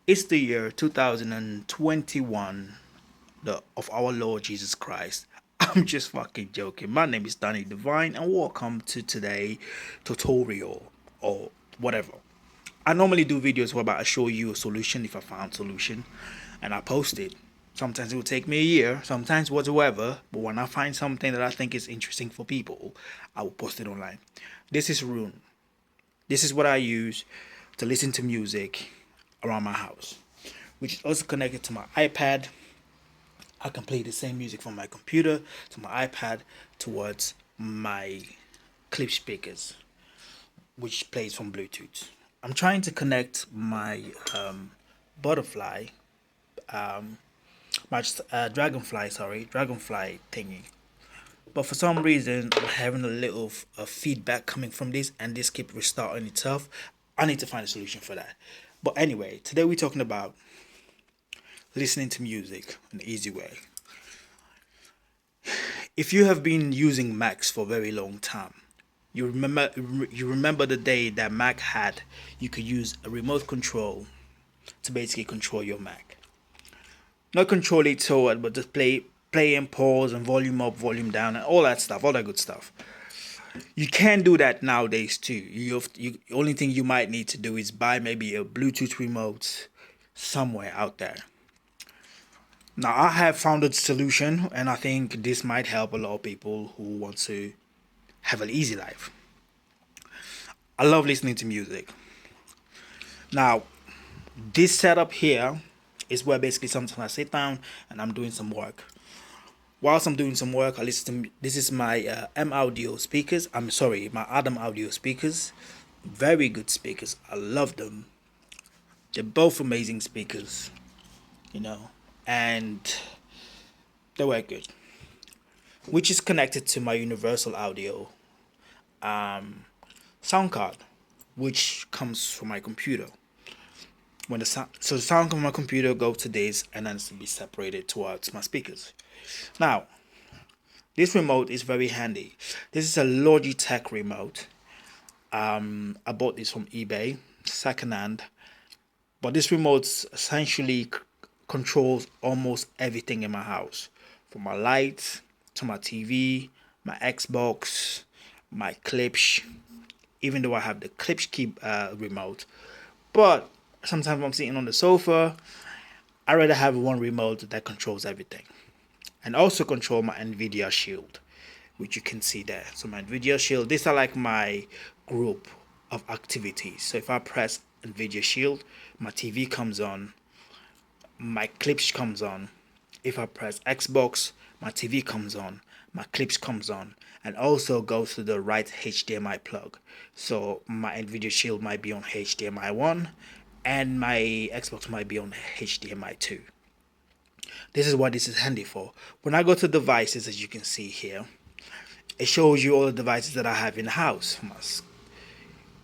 It's the year 2021 of our Lord Jesus Christ. I'm just fucking joking. My name is Danny Divine and welcome to today tutorial or whatever. I normally do videos where I show you a solution if I found solution and I post it. Sometimes it will take me a year, sometimes whatsoever, but when I find something that I think is interesting for people, I will post it online. This is Rune. This is what I use to listen to music around my house, which is also connected to my iPad. I can play the same music from my computer to my iPad towards my clip speakers, which plays from Bluetooth. I'm trying to connect my butterfly, my dragonfly thingy. But for some reason, I'm having a little feedback coming from this, and this keeps restarting itself. I need to find a solution for that. But anyway, today we're talking about listening to music an easy way. If you have been using Macs for a very long time, you remember the day that Mac had you could use a remote control to basically control your Mac. Not control it so but just play and pause and volume up, volume down, and all that stuff, all that good stuff. You can do that nowadays too. The only thing you might need to do is buy maybe a Bluetooth remote somewhere out there. Now I have found a solution, and I think this might help a lot of people who want to have an easy life. I love listening to music. Now, this setup here is where basically sometimes I sit down and I'm doing some work. Whilst I'm doing some work, I listen to this is my M audio speakers. I'm sorry, my Adam audio speakers. Very good speakers. I love them. They're both amazing speakers, you know, and they work good. Which is connected to my universal audio sound card, which comes from my computer. When the sound from my computer goes to this, and then it's to be separated towards my speakers. Now, this remote is very handy. This is a Logitech remote. I bought this from eBay, secondhand. But this remote essentially controls almost everything in my house, from my lights to my TV, my Xbox, my clips. Even though I have the clips key remote, but sometimes when I'm sitting on the sofa, I rather have one remote that controls everything, and also control my Nvidia Shield, which you can see there. So my Nvidia Shield, these are like my group of activities. So if I press Nvidia Shield, my TV comes on, my clips comes on. If I press Xbox, my TV comes on, my clips comes on, and also goes to the right HDMI plug. So my Nvidia Shield might be on HDMI 1 and my Xbox might be on HDMI 2. This is what this is handy for. When I go to devices, as you can see here, it shows you all the devices that I have in the house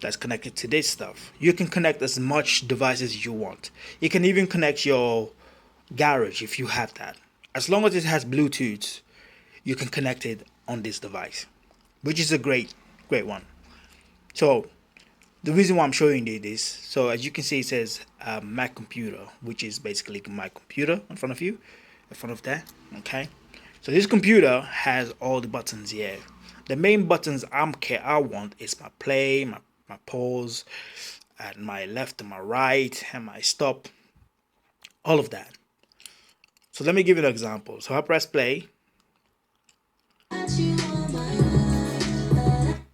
that's connected to this stuff. You can connect as much devices as you want. You can even connect your garage if you have that. As long as it has Bluetooth, you can connect it on this device, which is a great one. So the reason why I'm showing you this, so as you can see, it says Mac computer, which is basically my computer in front of you, in front of that. Okay, so this computer has all the buttons here. The main buttons I want is my play, my pause, and my left and my right, and my stop, all of that. So let me give you an example. So I press play.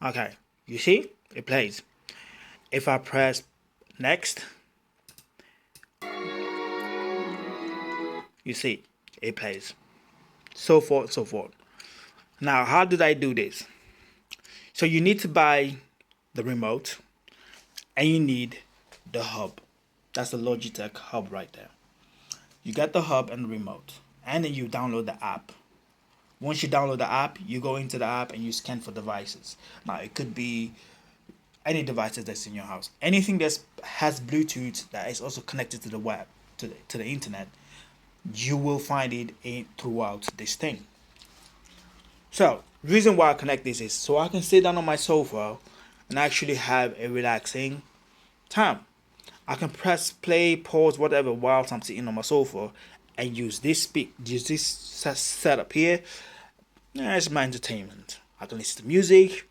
Okay, you see, it plays. If I press next, you see, it plays. So forth, so forth. Now, how did I do this? So you need to buy the remote, and you need the hub. That's the Logitech hub right there. You get the hub and the remote, and then you download the app. Once you download the app, you go into the app and you scan for devices. Now, it could be any devices that's in your house. Anything that has Bluetooth that is also connected to the web, to the internet, you will find it throughout this thing. So, the reason why I connect this is so I can sit down on my sofa and actually have a relaxing time. I can press play, pause, whatever whilst I'm sitting on my sofa, and use this setup here. Yeah, it's my entertainment. I can listen to music.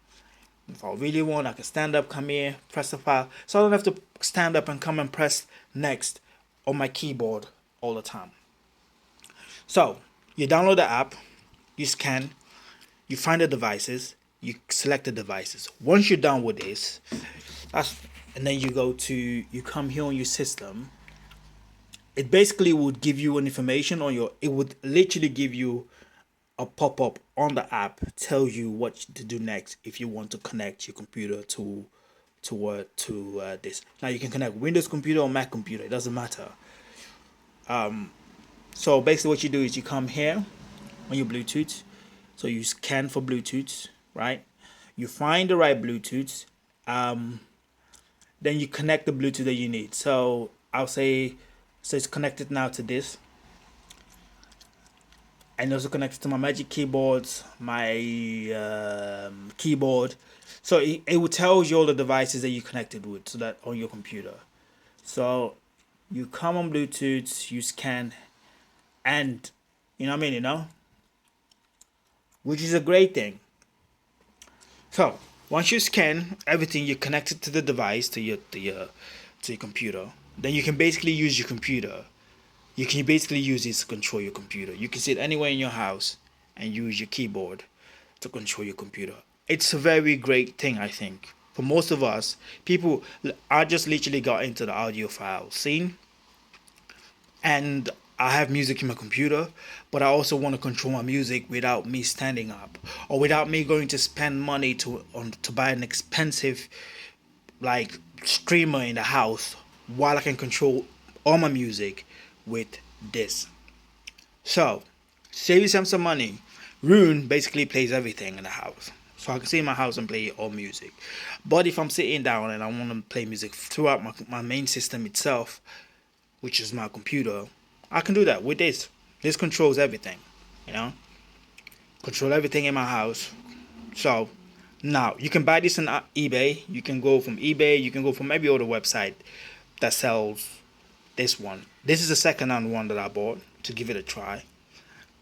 If I really want, I can stand up, come here, press the file. So I don't have to stand up and come and press next on my keyboard all the time. So you download the app, you scan, you find the devices, you select the devices. Once you're done with this, and then you come here on your system. It basically would give you an information on it would literally give you a pop-up on the app, tell you what to do next if you want to connect your computer to this. Now you can connect Windows computer or Mac computer, it doesn't matter. So basically what you do is you come here on your Bluetooth, so you scan for Bluetooth, right? You find the right Bluetooth, then you connect the Bluetooth that you need. So I'll say, so it's connected now to this, and also connected to my Magic Keyboards, my keyboard. So it will tell you all the devices that you connected with, so that on your computer. So you come on Bluetooth, you scan, and you know what I mean, which is a great thing. So once you scan everything, you connect it to the device, to your computer. Then you can basically use your computer. You can basically use this to control your computer. You can sit anywhere in your house and use your keyboard to control your computer. It's a very great thing, I think. For most of us, I just literally got into the audiophile scene, and I have music in my computer, but I also want to control my music without me standing up, or without me going to spend money to buy an expensive like streamer in the house, while I can control all my music with this. So save yourself some money. Rune basically plays everything in the house, so I can sit in my house and play all music. But if I'm sitting down and I want to play music throughout my main system itself, which is my computer, I can do that with this. This controls everything, control everything in my house. So now you can buy this on eBay. You can go from eBay. You can go from every other website that sells this one. This is the second-hand one that I bought to give it a try.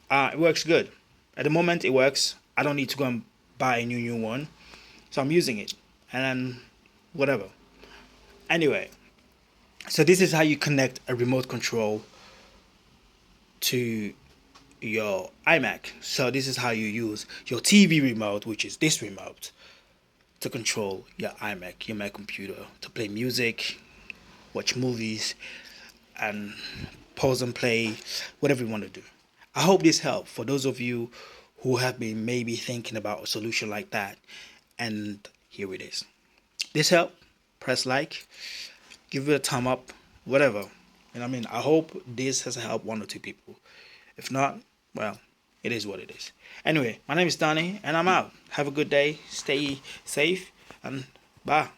It works good. At the moment, it works. I don't need to go and buy a new one, so I'm using it, and then whatever. Anyway, so this is how you connect a remote control to your iMac. So this is how you use your TV remote, which is this remote, to control your iMac, your Mac computer, to play music, watch movies, and pause and play, whatever you want to do. I hope this helped for those of you who have been maybe thinking about a solution like that, and here it is. This helped. Press like, give it a thumb up, whatever. I hope this has helped one or two people. If not, well, it is what it is. Anyway, my name is Donnie, and I'm out. Have a good day. Stay safe, and bye.